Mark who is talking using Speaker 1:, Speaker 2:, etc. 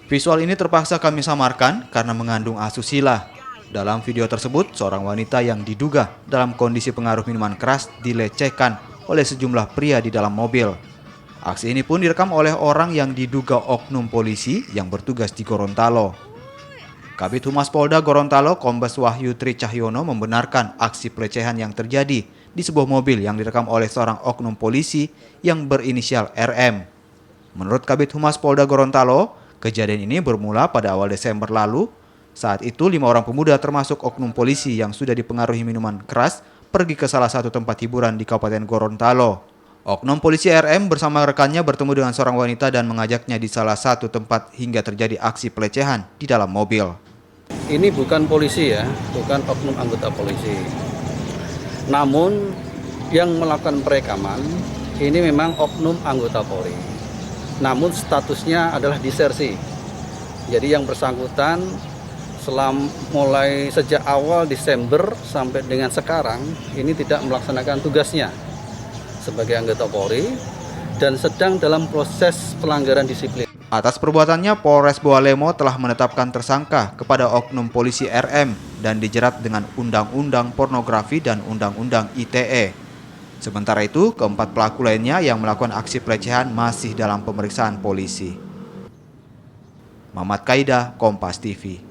Speaker 1: Visual ini terpaksa kami samarkan karena mengandung asusila. Dalam video tersebut, seorang wanita yang diduga dalam kondisi pengaruh minuman keras dilecehkan oleh sejumlah pria di dalam mobil. Aksi ini pun direkam oleh orang yang diduga oknum polisi yang bertugas di Gorontalo. Kabid Humas Polda Gorontalo, Kombes Wahyu Tri Cahyono membenarkan aksi pelecehan yang terjadi di sebuah mobil yang direkam oleh seorang oknum polisi yang berinisial RM. Menurut Kabid Humas Polda Gorontalo, kejadian ini bermula pada awal Desember lalu. Saat itu 5 orang pemuda termasuk oknum polisi yang sudah dipengaruhi minuman keras pergi ke salah satu tempat hiburan di Kabupaten Gorontalo. Oknum polisi RM bersama rekannya bertemu dengan seorang wanita dan mengajaknya di salah satu tempat hingga terjadi aksi pelecehan di dalam mobil.
Speaker 2: Ini bukan polisi ya, bukan oknum anggota polisi. Namun yang melakukan perekaman ini memang oknum anggota Polri. Namun statusnya adalah disersi. Jadi yang bersangkutan mulai sejak awal Desember sampai dengan sekarang ini tidak melaksanakan tugasnya sebagai anggota Polri dan sedang dalam proses pelanggaran disiplin.
Speaker 1: Atas perbuatannya, Polres Bawalemo telah menetapkan tersangka kepada oknum polisi RM dan dijerat dengan Undang-Undang Pornografi dan Undang-Undang ITE. Sementara itu, keempat pelaku lainnya yang melakukan aksi pelecehan masih dalam pemeriksaan polisi. Mamat Kaida, Kompas TV.